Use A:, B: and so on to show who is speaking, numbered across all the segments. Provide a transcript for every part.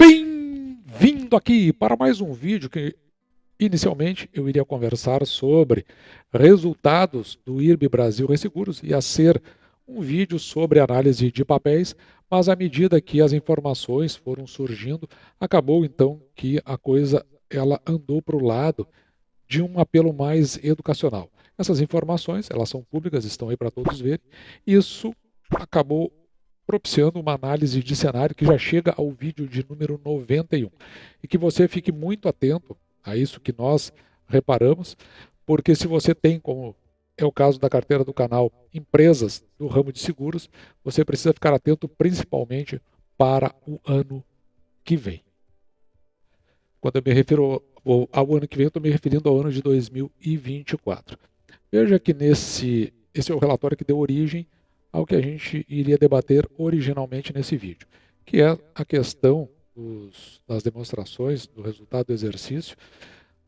A: Bem-vindo aqui para mais um vídeo que inicialmente eu iria conversar sobre resultados do IRB Brasil Resseguros, ia ser um vídeo sobre análise de papéis, mas à medida que as informações foram surgindo, acabou então que a coisa ela andou para o lado de um apelo mais educacional. Essas informações, elas são públicas, estão aí para todos verem. Isso acabou propiciando uma análise de cenário que já chega ao vídeo de número 91. E que você fique muito atento a isso que nós reparamos, porque se você tem, como é o caso da carteira do canal, empresas do ramo de seguros, você precisa ficar atento principalmente para o ano que vem. Quando eu me refiro ao ano que vem, eu estou me referindo ao ano de 2024. Veja que esse é o relatório que deu origem ao que a gente iria debater originalmente nesse vídeo, que é a questão das demonstrações do resultado do exercício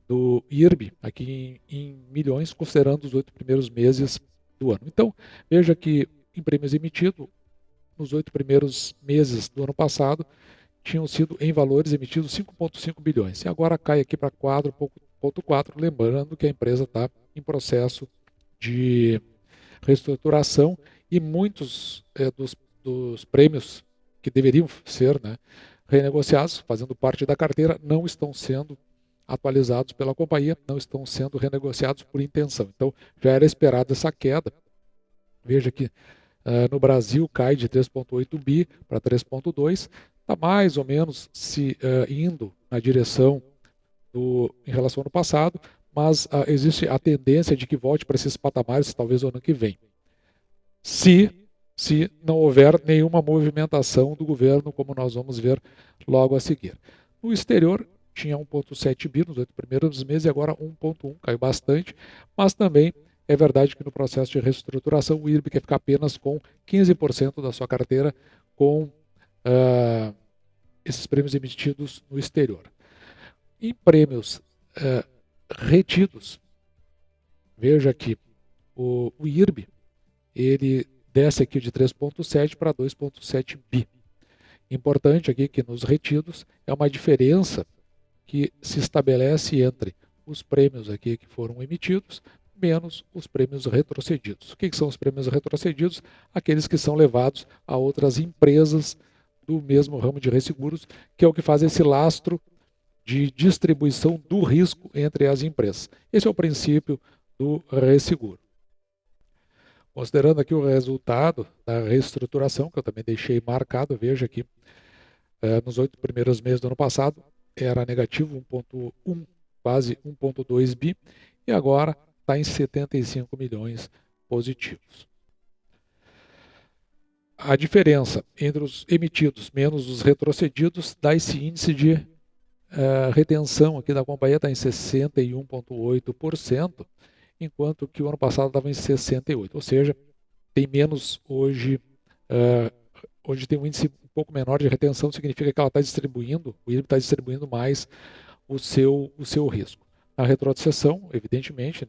A: do IRB, aqui em milhões, considerando os 8 primeiros meses do ano. Então, veja que em prêmios emitidos, nos 8 primeiros meses do ano passado, tinham sido em valores emitidos 5,5 bilhões. E agora cai aqui para 4,4, lembrando que a empresa está em processo de reestruturação e muitos dos prêmios que deveriam ser renegociados, fazendo parte da carteira, não estão sendo atualizados pela companhia, não estão sendo renegociados por intenção. Então, já era esperada essa queda. Veja que no Brasil cai de 3,8 bi para 3,2, está mais ou menos indo na direção em relação ao ano passado, mas existe a tendência de que volte para esses patamares talvez o ano que vem. Se não houver nenhuma movimentação do governo, como nós vamos ver logo a seguir. No exterior, tinha 1,7 bi nos 8 primeiros meses e agora 1,1, caiu bastante, mas também é verdade que no processo de reestruturação o IRB quer ficar apenas com 15% da sua carteira com esses prêmios emitidos no exterior. Em prêmios retidos, veja que o IRB ele desce aqui de 3,7 para 2,7 bi. Importante aqui que nos retidos é uma diferença que se estabelece entre os prêmios aqui que foram emitidos menos os prêmios retrocedidos. O que são os prêmios retrocedidos? Aqueles que são levados a outras empresas do mesmo ramo de resseguros, que é o que faz esse lastro de distribuição do risco entre as empresas. Esse é o princípio do resseguro. Considerando aqui o resultado da reestruturação, que eu também deixei marcado, veja aqui, nos 8 primeiros meses do ano passado, era negativo 1,1, quase 1,2 bi, e agora está em 75 milhões positivos. A diferença entre os emitidos menos os retrocedidos dá esse índice de retenção aqui da companhia está em 61,8%, enquanto que o ano passado estava em 68%, ou seja, tem menos hoje, hoje tem um índice um pouco menor de retenção, significa que ela está distribuindo, o IRB está distribuindo mais o seu risco. A retrocessão, evidentemente,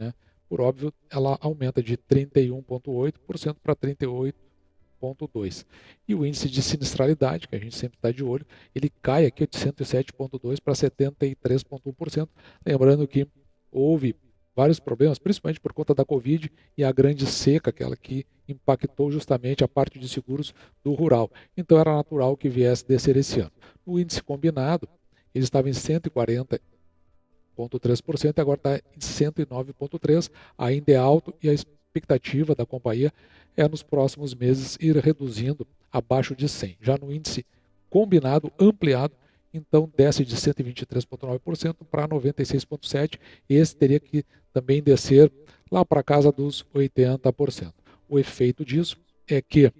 A: por óbvio, ela aumenta de 31,8% para 38,2%. E o índice de sinistralidade, que a gente sempre está de olho, ele cai aqui de 107,2% para 73,1%, lembrando que houve vários problemas, principalmente por conta da Covid e a grande seca, aquela que impactou justamente a parte de seguros do rural. Então era natural que viesse descer esse ano. No índice combinado, ele estava em 140,3% e agora está em 109,3%, ainda é alto e a expectativa da companhia é nos próximos meses ir reduzindo abaixo de 100. Já no índice combinado ampliado, então desce de 123,9% para 96,7%. Esse teria que também descer lá para casa dos 80%. O efeito disso é que,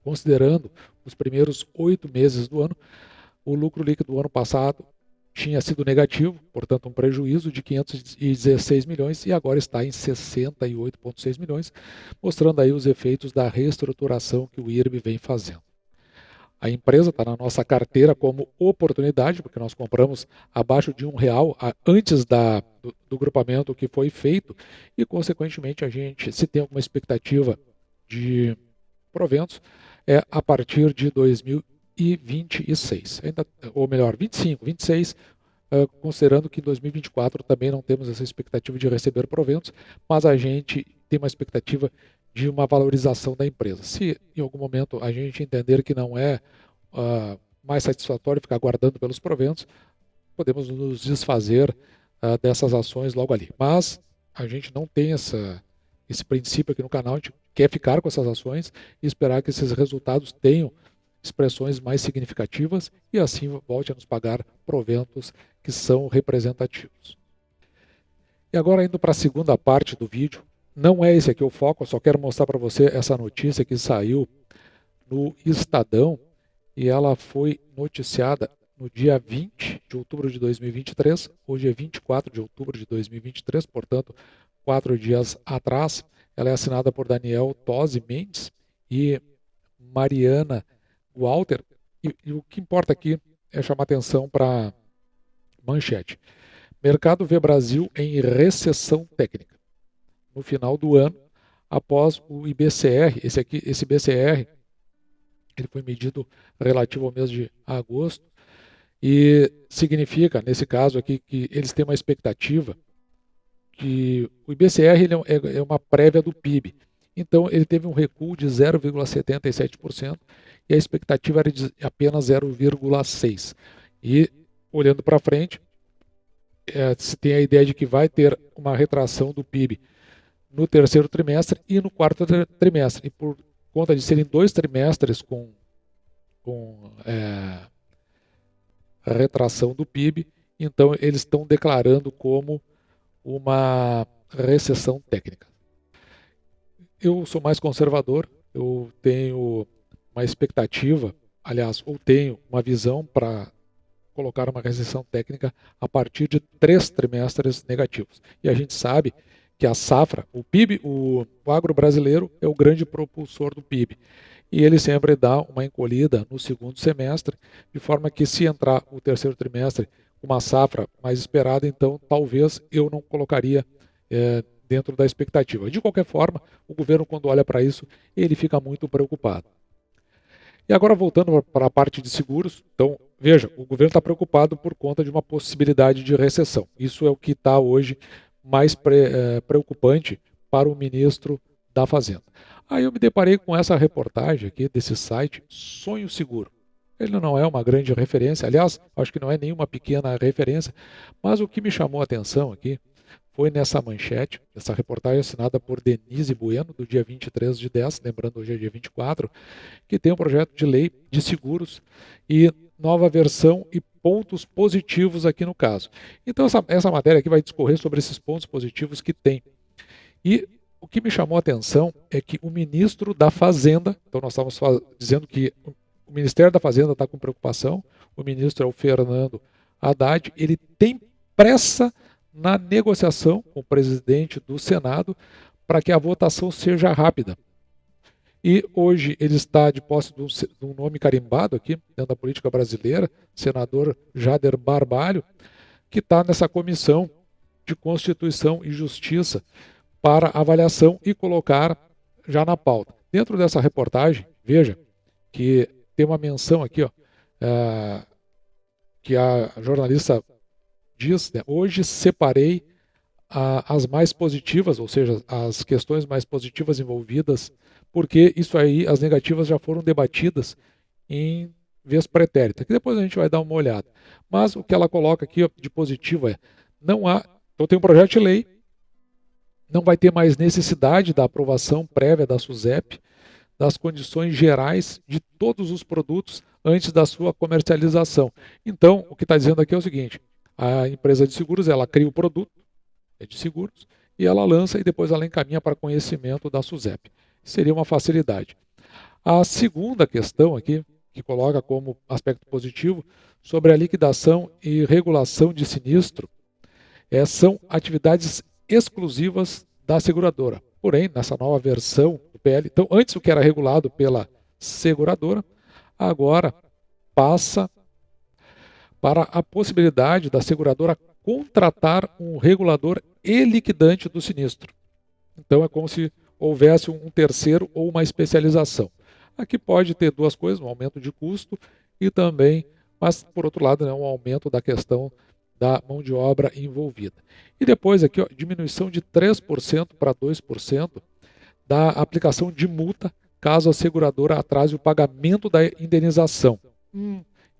A: considerando os primeiros 8 meses do ano, o lucro líquido do ano passado tinha sido negativo, portanto um prejuízo de 516 milhões e agora está em 68,6 milhões, mostrando aí os efeitos da reestruturação que o IRB vem fazendo. A empresa está na nossa carteira como oportunidade, porque nós compramos abaixo de R$1 antes do grupamento que foi feito e, consequentemente, a gente, se tem alguma expectativa de proventos, é a partir de 2020. 2026, ou melhor, 25, 26, considerando que em 2024 também não temos essa expectativa de receber proventos, mas a gente tem uma expectativa de uma valorização da empresa. Se em algum momento a gente entender que não é mais satisfatório ficar guardando pelos proventos, podemos nos desfazer dessas ações logo ali. Mas a gente não tem esse princípio aqui no canal, a gente quer ficar com essas ações e esperar que esses resultados tenham expressões mais significativas e assim volte a nos pagar proventos que são representativos. E agora indo para a segunda parte do vídeo, não é esse aqui o foco, eu só quero mostrar para você essa notícia que saiu no Estadão e ela foi noticiada no dia 20 de outubro de 2023, hoje é 24 de outubro de 2023, portanto, 4 dias atrás. Ela é assinada por Daniel Tosi Mendes e Mariana Walter, e o que importa aqui é chamar atenção para a manchete. Mercado vê Brasil em recessão técnica. No final do ano, após o IBCR, esse BCR, ele foi medido relativo ao mês de agosto, e significa, nesse caso aqui, que eles têm uma expectativa que o IBCR ele é uma prévia do PIB. Então, ele teve um recuo de 0,77% e a expectativa era de apenas 0,6%. E, olhando para frente, se tem a ideia de que vai ter uma retração do PIB no terceiro trimestre e no quarto trimestre. E por conta de serem 2 trimestres com a retração do PIB, então eles estão declarando como uma recessão técnica. Eu sou mais conservador, eu tenho uma expectativa, aliás, ou tenho uma visão para colocar uma recessão técnica a partir de 3 trimestres negativos. E a gente sabe que a safra, o PIB, o agro brasileiro é o grande propulsor do PIB. E ele sempre dá uma encolhida no segundo semestre, de forma que se entrar o terceiro trimestre com uma safra mais esperada, então talvez eu não colocaria dentro da expectativa. De qualquer forma, o governo, quando olha para isso, ele fica muito preocupado. E agora voltando para a parte de seguros, então veja, o governo está preocupado por conta de uma possibilidade de recessão. Isso é o que está hoje mais preocupante para o ministro da Fazenda. Aí eu me deparei com essa reportagem aqui desse site, Sonho Seguro. Ele não é uma grande referência, aliás, acho que não é nenhuma pequena referência, mas o que me chamou a atenção aqui foi nessa manchete, essa reportagem assinada por Denise Bueno, do dia 23/10, lembrando hoje é dia 24, que tem um projeto de lei de seguros e nova versão e pontos positivos aqui no caso. Então essa matéria aqui vai discorrer sobre esses pontos positivos que tem. E o que me chamou a atenção é que o ministro da Fazenda, então nós estávamos dizendo que o Ministério da Fazenda está com preocupação, o ministro é o Fernando Haddad, ele tem pressa na negociação com o presidente do Senado para que a votação seja rápida. E hoje ele está de posse de um nome carimbado aqui dentro da política brasileira, senador Jader Barbalho, que está nessa comissão de Constituição e Justiça para avaliação e colocar já na pauta. Dentro dessa reportagem, veja que tem uma menção aqui, que a jornalista diz, né, hoje separei as mais positivas, ou seja, as questões mais positivas envolvidas, porque isso aí, as negativas já foram debatidas em vez pretérita, que depois a gente vai dar uma olhada. Mas o que ela coloca aqui de positivo então tem um projeto de lei, não vai ter mais necessidade da aprovação prévia da SUSEP, das condições gerais de todos os produtos antes da sua comercialização. Então, o que está dizendo aqui é o seguinte, a empresa de seguros, ela cria o produto, é de seguros, e ela lança e depois ela encaminha para conhecimento da SUSEP. Seria uma facilidade. A segunda questão aqui, que coloca como aspecto positivo, sobre a liquidação e regulação de sinistro, são atividades exclusivas da seguradora. Porém, nessa nova versão do PL, então antes o que era regulado pela seguradora, agora passa para a possibilidade da seguradora contratar um regulador e liquidante do sinistro. Então é como se houvesse um terceiro ou uma especialização. Aqui pode ter duas coisas, um aumento de custo e também, mas por outro lado, né, um aumento da questão da mão de obra envolvida. E depois aqui, ó, diminuição de 3% para 2% da aplicação de multa caso a seguradora atrase o pagamento da indenização.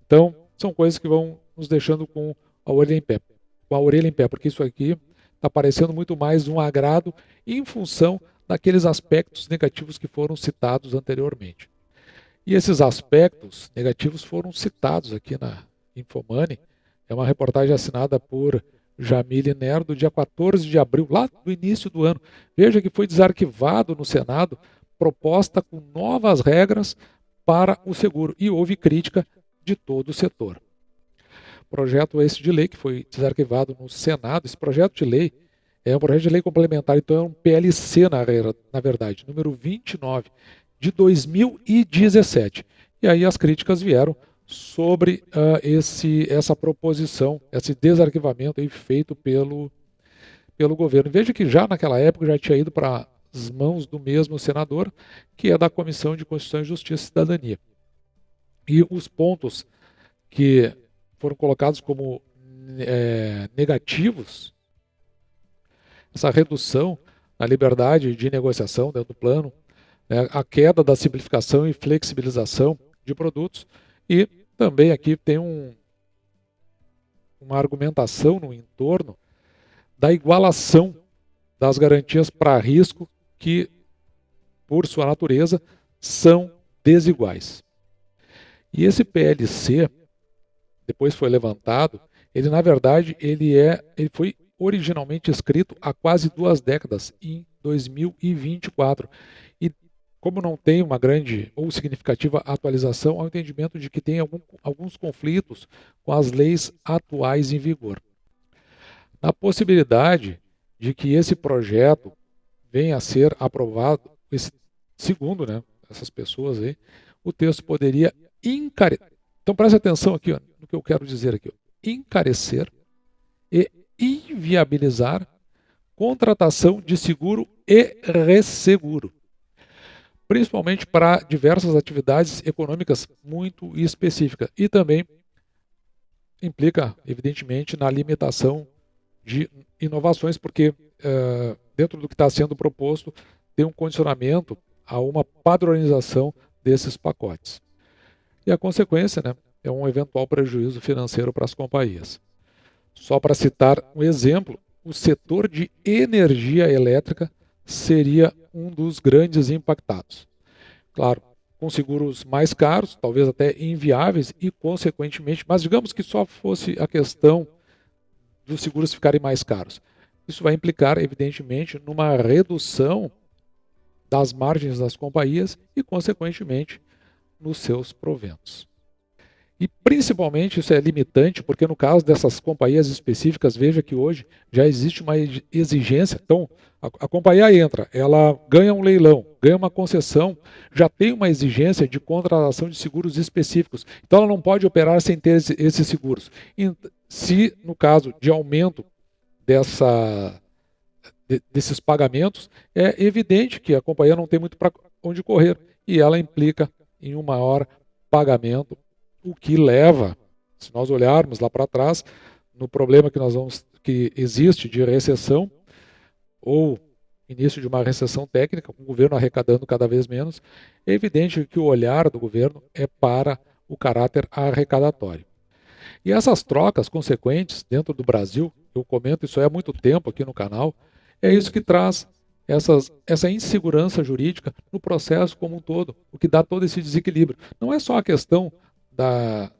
A: Então, são coisas que vão nos deixando com a orelha em pé, porque isso aqui está parecendo muito mais um agrado em função daqueles aspectos negativos que foram citados anteriormente. E esses aspectos negativos foram citados aqui na Infomoney. É uma reportagem assinada por Jamile Ner, do dia 14 de abril, lá do início do ano. Veja que foi desarquivado no Senado proposta com novas regras para o seguro e houve crítica de todo o setor. Projeto esse de lei que foi desarquivado no Senado, esse projeto de lei é um projeto de lei complementar, então é um PLC na verdade, número 29 de 2017. E aí as críticas vieram sobre essa proposição, esse desarquivamento aí feito pelo governo. Veja que já naquela época já tinha ido para as mãos do mesmo senador, que é da Comissão de Constituição e Justiça e Cidadania. E os pontos que foram colocados como negativos, essa redução na liberdade de negociação dentro do plano, a queda da simplificação e flexibilização de produtos, e também aqui tem uma argumentação no entorno da igualação das garantias para risco que, por sua natureza, são desiguais. E esse PLC, depois foi levantado, ele na verdade ele foi originalmente escrito há quase 2 décadas, em 2024. E como não tem uma grande ou significativa atualização, há o entendimento de que tem alguns conflitos com as leis atuais em vigor. Na possibilidade de que esse projeto venha a ser aprovado, segundo essas pessoas aí, o texto poderia encarecer. Então preste atenção aqui no que eu quero dizer aqui. Encarecer e inviabilizar contratação de seguro e resseguro, principalmente para diversas atividades econômicas muito específicas. E também implica, evidentemente, na limitação de inovações, porque dentro do que está sendo proposto tem um condicionamento a uma padronização desses pacotes. E a consequência é um eventual prejuízo financeiro para as companhias. Só para citar um exemplo, o setor de energia elétrica seria um dos grandes impactados. Claro, com seguros mais caros, talvez até inviáveis e, consequentemente, mas digamos que só fosse a questão dos seguros ficarem mais caros. Isso vai implicar, evidentemente, numa redução das margens das companhias e, consequentemente, nos seus proventos. E, principalmente, isso é limitante, porque no caso dessas companhias específicas, veja que hoje já existe uma exigência. Então, a companhia entra, ela ganha um leilão, ganha uma concessão, já tem uma exigência de contratação de seguros específicos. Então, ela não pode operar sem ter esses seguros. Se, no caso de aumento desses pagamentos, é evidente que a companhia não tem muito para onde correr e ela implica em um maior pagamento, o que leva, se nós olharmos lá para trás, no problema que existe de recessão ou início de uma recessão técnica, com o governo arrecadando cada vez menos, é evidente que o olhar do governo é para o caráter arrecadatório. E essas trocas consequentes dentro do Brasil, eu comento isso há muito tempo aqui no canal, é isso que traz essa insegurança jurídica no processo como um todo, o que dá todo esse desequilíbrio. Não é só a questão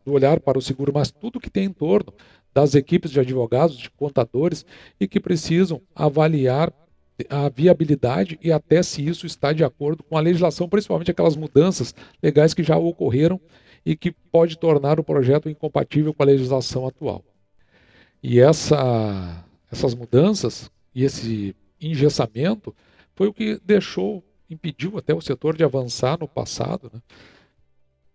A: do olhar para o seguro, mas tudo que tem em torno das equipes de advogados, de contadores, e que precisam avaliar a viabilidade e até se isso está de acordo com a legislação, principalmente aquelas mudanças legais que já ocorreram e que pode tornar o projeto incompatível com a legislação atual. E essas mudanças e esse engessamento foi o que impediu até o setor de avançar no passado,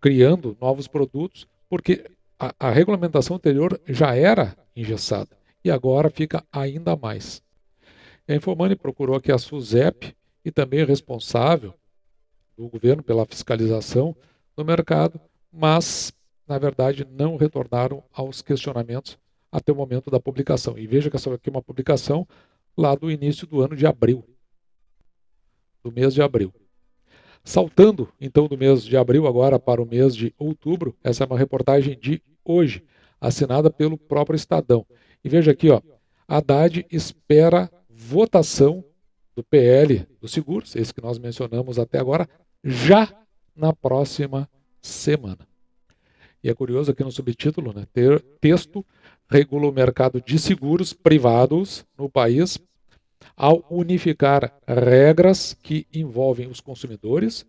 A: criando novos produtos, porque a regulamentação anterior já era engessada e agora fica ainda mais. A Infomoney procurou aqui a SUSEP e também responsável do governo pela fiscalização no mercado, mas na verdade, não retornaram aos questionamentos até o momento da publicação. E veja que essa aqui é uma publicação lá do início do ano de abril, do mês de abril. Saltando, então, do mês de abril agora para o mês de outubro, essa é uma reportagem de hoje, assinada pelo próprio Estadão. E veja aqui, ó, Haddad espera votação do PL dos seguros, esse que nós mencionamos até agora, já na próxima semana. E é curioso aqui no subtítulo, né, texto regula o mercado de seguros privados no país ao unificar regras que envolvem os consumidores,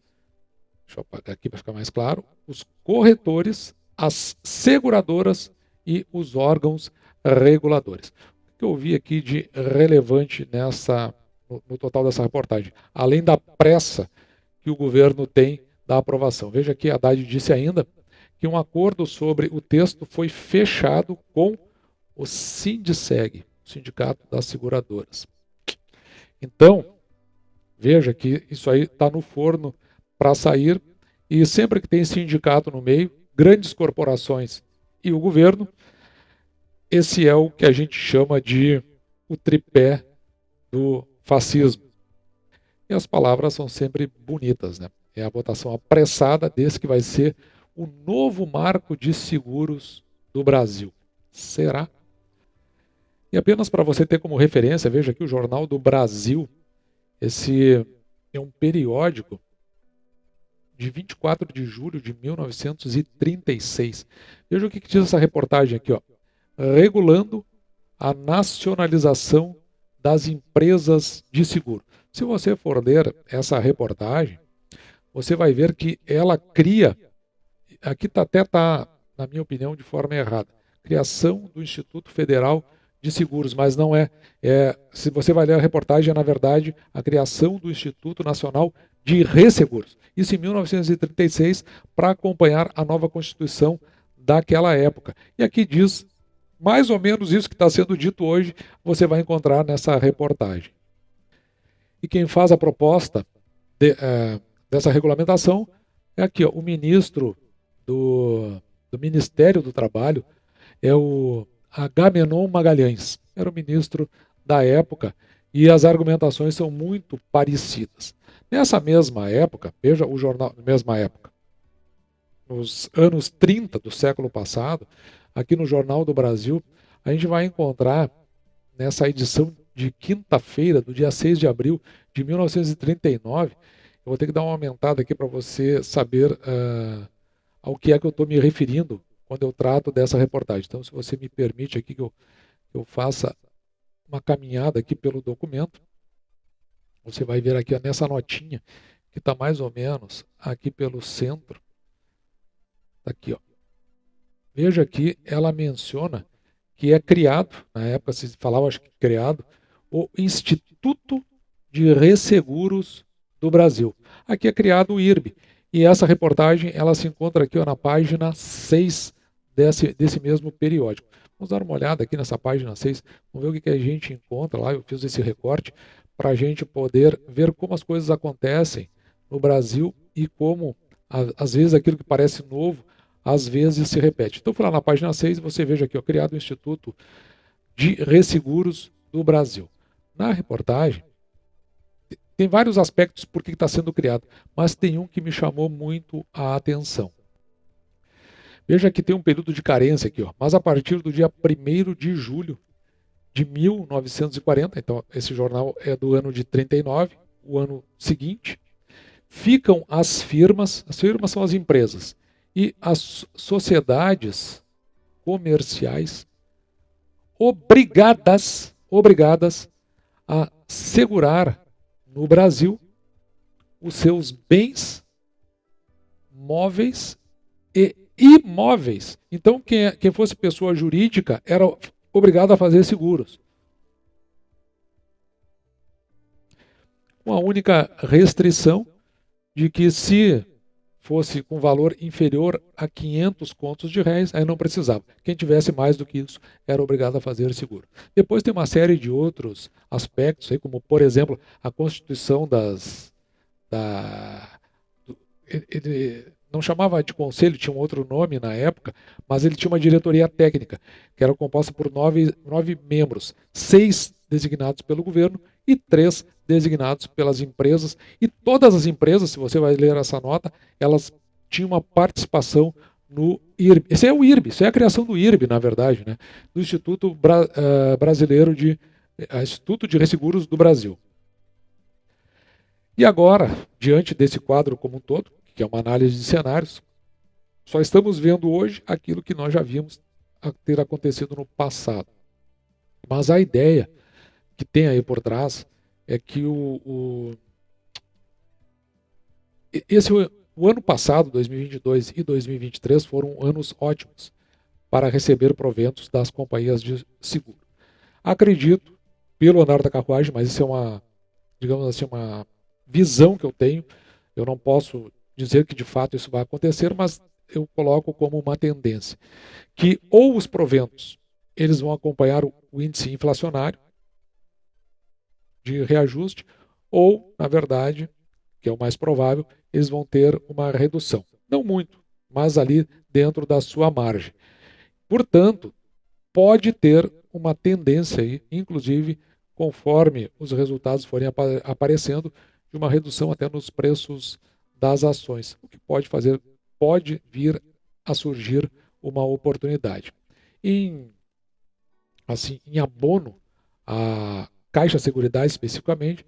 A: deixa eu apagar aqui para ficar mais claro, os corretores, as seguradoras e os órgãos reguladores. O que eu vi aqui de relevante no total dessa reportagem? Além da pressa que o governo tem da aprovação. Veja que a Haddad disse ainda que um acordo sobre o texto foi fechado com o Sindiceg, o Sindicato das Seguradoras. Então, veja que isso aí está no forno para sair, e sempre que tem sindicato no meio, grandes corporações e o governo, esse é o que a gente chama de o tripé do fascismo. E as palavras são sempre bonitas, né? É a votação apressada desse que vai ser o novo marco de seguros do Brasil. Será? E apenas para você ter como referência, veja aqui o Jornal do Brasil. Esse é um periódico de 24 de julho de 1936. Veja o que diz essa reportagem aqui, ó. Regulando a nacionalização das empresas de seguro. Se você for ler essa reportagem, você vai ver que ela cria, aqui até está, na minha opinião, de forma errada, criação do Instituto Federal de Seguros, mas não é. Se você vai ler a reportagem, é, na verdade, a criação do Instituto Nacional de Resseguros. Isso em 1936, para acompanhar a nova Constituição daquela época. E aqui diz mais ou menos isso que está sendo dito hoje, você vai encontrar nessa reportagem. E quem faz a proposta dessa regulamentação é aqui, ó, o ministro do Ministério do Trabalho, é o Agamenon Magalhães, era o ministro da época, e as argumentações são muito parecidas. Nessa mesma época, veja o jornal, mesma época, nos anos 30 do século passado, aqui no Jornal do Brasil, a gente vai encontrar nessa edição de quinta-feira, do dia 6 de abril de 1939, eu vou ter que dar uma aumentada aqui para você saber ao que é que eu estou me referindo quando eu trato dessa reportagem. Então, se você me permite aqui que eu faça uma caminhada aqui pelo documento, você vai ver aqui, ó, nessa notinha, que está mais ou menos aqui pelo centro. Está aqui, ó. Veja que ela menciona que é criado, na época se falava, acho que criado, o Instituto de Resseguros do Brasil. Aqui é criado o IRB. E essa reportagem, ela se encontra aqui, ó, na página 6 desse mesmo periódico. Vamos dar uma olhada aqui nessa página 6, vamos ver o que a gente encontra lá. Eu fiz esse recorte para a gente poder ver como as coisas acontecem no Brasil e como, às vezes, aquilo que parece novo, às vezes se repete. Então, fui lá na página 6 e você veja aqui, ó, criado o Instituto de Resseguros do Brasil. Na reportagem, tem vários aspectos por que está sendo criado, mas tem um que me chamou muito a atenção. Veja que tem um período de carência aqui, ó, mas a partir do dia 1º de julho de 1940, então esse jornal é do ano de 39, o ano seguinte, ficam as firmas são as empresas, e as sociedades comerciais obrigadas a segurar no Brasil os seus bens móveis e imóveis. Então, quem fosse pessoa jurídica era obrigado a fazer seguros. Com a única restrição de que se fosse com valor inferior a 500 contos de réis, aí não precisava. Quem tivesse mais do que isso era obrigado a fazer seguro. Depois tem uma série de outros aspectos, aí, como, por exemplo, a constituição não chamava de conselho, tinha um outro nome na época, mas ele tinha uma diretoria técnica, que era composta por nove membros, 6 designados pelo governo e 3 designados pelas empresas. E todas as empresas, se você vai ler essa nota, elas tinham uma participação no IRB. Esse é o IRB, isso é a criação do IRB, na verdade, né? Do Brasileiro de Instituto de Resseguros do Brasil. E agora, diante desse quadro como um todo, que é uma análise de cenários, só estamos vendo hoje aquilo que nós já vimos ter acontecido no passado. Mas a ideia que tem aí por trás é que o ano passado, 2022 e 2023, foram anos ótimos para receber proventos das companhias de seguro. Acredito, pelo andar da carruagem, mas isso é uma, digamos assim, uma visão que eu tenho. Eu não posso dizer que de fato isso vai acontecer, mas eu coloco como uma tendência que ou os proventos eles vão acompanhar o índice inflacionário de reajuste, ou, na verdade, que é o mais provável, eles vão ter uma redução. Não muito, mas ali dentro da sua margem. Portanto, pode ter uma tendência aí, inclusive conforme os resultados forem aparecendo, de uma redução até nos preços das ações, o que pode vir a surgir uma oportunidade. Em abono à Caixa Seguridade especificamente,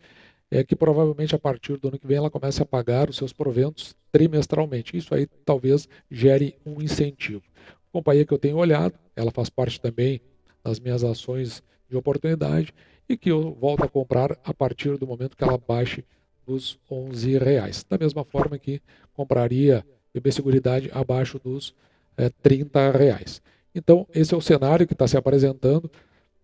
A: é que provavelmente a partir do ano que vem ela comece a pagar os seus proventos trimestralmente. Isso aí talvez gere um incentivo. A companhia que eu tenho olhado, ela faz parte também das minhas ações de oportunidade e que eu volto a comprar a partir do momento que ela baixe dos R$ 11. Da mesma forma que compraria BB Seguridade abaixo dos R$ 30. Então, esse é o cenário que está se apresentando.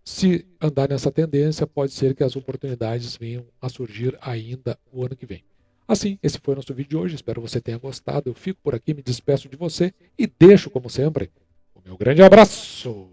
A: Se andar nessa tendência, pode ser que as oportunidades venham a surgir ainda o ano que vem. Assim, esse foi o nosso vídeo de hoje. Espero que você tenha gostado. Eu fico por aqui, me despeço de você e deixo, como sempre, o meu grande abraço.